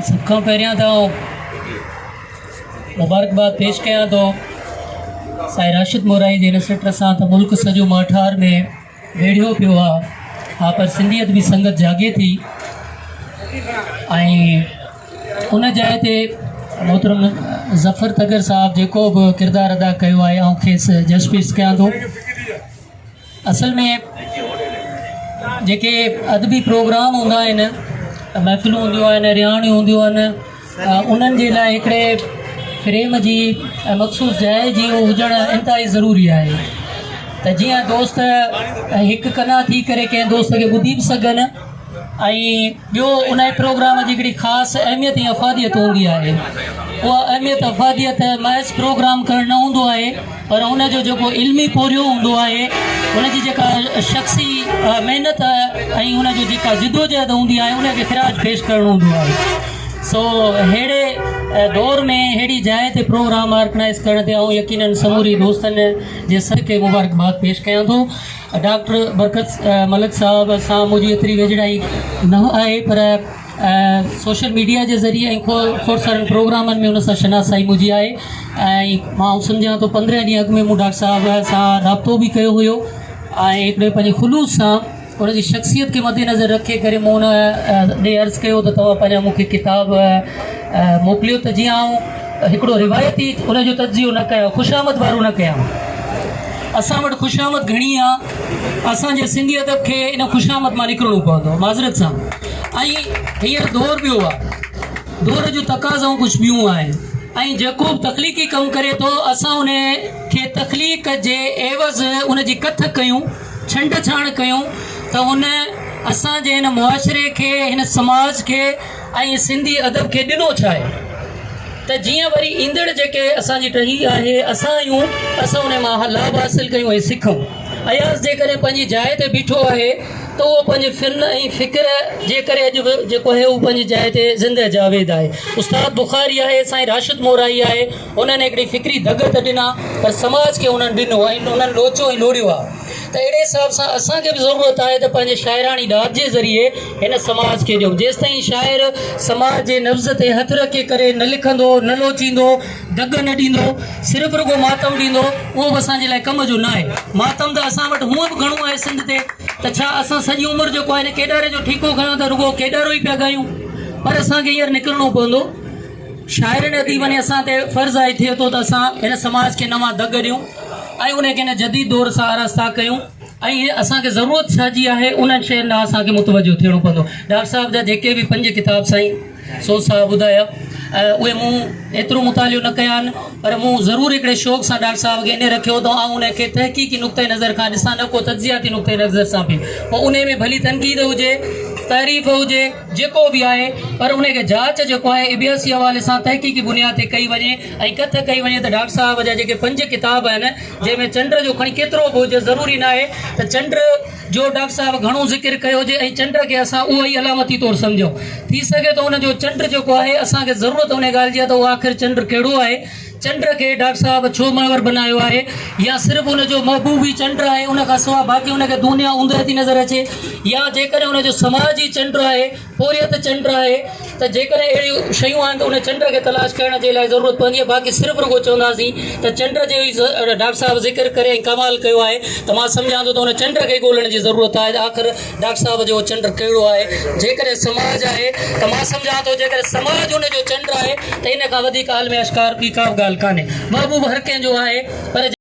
सब खां पहिरियां त मुबारकबाद पेश कयां थो साईं राशिद मोराई जे इन सिट सां त मुल्क सॼो माठार में वेढ़ियो पियो आहे। हा, पर सिंधियत बि संगत जागे थी ऐं उन जाइ ते मोहतरम ज़फ़र तगर साहब जेको बि किरदारु अदा कयो आहे ऐं खेसि जसपेश कयां थो। असल में जेके अदबी प्रोग्राम हूंदा आहिनि, महफ़िलूं हूंदियूं आहिनि, रिहाणियूं हूंदियूं आहिनि, उन्हनि जे लाइ हिकिड़े फ्रेम जी मख़सूस जाइ जी हुजणु इंतिहाई ज़रूरी आहे त जीअं दोस्त हिकु कना थी करे कंहिं दोस्त खे ॿुधी बि सघनि ऐं ॿियो उन प्रोग्राम जी हिकिड़ी ख़ासि अहमियत ऐं अफ़ादियत हूंदी आहे। उहा अहमियत अफ़ादियत महज़ प्रोग्राम करणु न हूंदो आहे, पर उनजो जेको इल्मी पोरियो हूंदो आहे, उनजी जेका शख़्सी महिनत ऐं उनजो जेका जिदोजहद हूंदी आहे, उनखे ख़िराज पेश करणु हूंदो आहे। सो अहिड़े दौर में अहिड़ी जाइ ते प्रोग्राम ऑर्गनाइज़ करण ते आउं यकीनन समूरी दोस्तनि जे सर खे मुबारकबाद पेश कयां थो। डॉक्टर बरकत मलिक साहब सां मुंहिंजी एतिरी वेझड़ाई न आहे, पर सोशल मीडिया जे ज़रिए ऐं खोड़ सारनि प्रोग्रामनि में उन सां शनासाई मुंहिंजी आहे ऐं मां सम्झां थो 15 ॾींहं अॻु में मूं डॉक्टर साहब सां राब्तो बि कयो हुयो ऐं हिकिड़े पंहिंजे ख़ुलूस सां उनजी शख़्सियत खे मद्देनज़र रखे करे मूं उन ॾे अर्ज़ु कयो त तव्हां पंहिंजा मूंखे किताब मोकिलियो त जीअं आउं हिकिड़ो रिवायती उनजो तजियो न कयां, ख़ुशामद वारो न कयां। असां वटि ख़ुशामद घणी आहे, असांजे सिंधी अदब खे इन ख़ुशामद मां निकिरणो पवंदो माज़रत सां। ऐं हींअर दौर ॿियो आहे, दौर जो तक़ाज़ो कुझु ॿियूं आहिनि ऐं जेको बि तख़लीक़ी कमु करे थो असां उन खे तख़लीक़ जे एवज़ उनजी कथ कयूं, छंड छाण कयूं त उन असांजे हिन मुआशिरे खे, हिन समाज खे ऐं सिंधी अदब खे ॾिनो छा आहे त जीअं वरी ईंदड़ जेके असांजी टही आहे असां आहियूं, असां उन मां लाभ हासिलु कयूं ऐं सिखूं। अयाज़ जेकॾहिं पंहिंजी जाइ ते बीठो आहे त उहो पंहिंजे फ़िन ऐं फ़िक्र जे करे अॼु बि जेको आहे उहो पंहिंजी जाइ ते ज़िंदह जावेद आहे। उस्ताद बुख़ारी आहे, साईं राशिद मोराई आहे, उन्हनि हिकिड़ी फ़िक्री धगत ॾिना पर समाज खे उन्हनि ॾिनो ऐं उन्हनि लोचो ऐं लोड़ियो आहे। त अहिड़े हिसाब सां असांखे बि ज़रूरत आहे त पंहिंजे शाइराणी ॾाढ जे ज़रिए हिन समाज खे ॾियूं। जेसि ताईं शाइर समाज जे नब्ज़ ते हथु रखे करे न लिखंदो, न लोचींदो, दग न ॾींदो, सिर्फ़ु रुॻो मातम ॾींदो, उहो बि असांजे लाइ कम जो न आहे। मातम त असां वटि हूअं बि घणो आहे सिंध ते, त छा असां सॼी उमिरि जेको आहे केॾारे जो ठीको खयूं त रुॻो केॾारो ई पिया ॻायूं, पर असांखे हींअर निकिरणो पवंदो। शाइरनि अदीबनि असां ते फ़र्ज़ु आहे थिए थो त असां हिन समाज खे नवां दग ॾियूं ऐं उनखे हिन जदीद दौर सां आरास्ता कयूं ऐं असांखे ज़रूरत छा जी आहे उन्हनि शयुनि लाइ असांखे मुतवजो थियणो पवंदो। डॉक्टर साहब जा जेके बि 5 किताब साईं सोज़ साहब ॿुधाया उहे मूं एतिरो मुतालियो न कया आहिनि, पर मूं ज़रूरु हिकिड़े शौक़ सां डॉक्टर साहब खे इन रखियो त आउं उनखे तहक़ीक़ी नुक़्ते नज़र खां ॾिसां, न को तजियाती नुक़्ते नज़र सां बि। पोइ उन में भली तनक़ीद हुजे, तारीफ़ हुजे, जेको बि आहे, पर उनखे जांच जेको आहे इबियासी हवाले सां तहक़ीक़ी बुनियाद ते कई वञे ऐं कथ कई वञे त डॉक्टर साहब जा जेके 5 किताब आहिनि जंहिंमें चंड जो खणी केतिरो बि हुजे, ज़रूरी न आहे त चंड जो डॉक्टर साहब घणो ज़िक्र कयो हुजे ऐं चंड खे असां उहो ई अलामती तौरु सम्झूं। थी सघे त उनजो चंड जेको आहे असांखे ज़रूरत उन ॻाल्हि जी आहे त उहो आख़िर चंड कहिड़ो आहे, चंड खे डॉक्टर साहब छो मनवर बनायो आहे, या सिर्फ़ु उनजो महबूबी चंड आहे, उनखां सवाइ बाक़ी उनखे दुनिया ऊंदहि थी नज़र अचे, या जेकॾहिं उनजो समाजी चंड आहे, पोरियत चंड आहे, त जेकॾहिं अहिड़ियूं शयूं आहिनि त उन चंड खे तलाश करण जे लाइ ज़रूरत पवंदी आहे। बाक़ी सिर्फ़ु रुॻो चवंदासीं त चंड जो ई डॉक्टर साहब ज़िक्र करे ऐं कमाल कयो आहे त मां सम्झां थो त उन चंड खे ॻोल्हण जी ज़रूरत आहे त आख़िर डॉक्टर साहब जो चंड कहिड़ो आहे। जेकॾहिं समाज आहे त मां सम्झां थो जेकॾहिं समाज उनजो चंड आहे त इन खां वधीक आलम अश्कार ॿी का बि ॻाल्हि कान्हे। महबूब हर कंहिंजो आहे, पर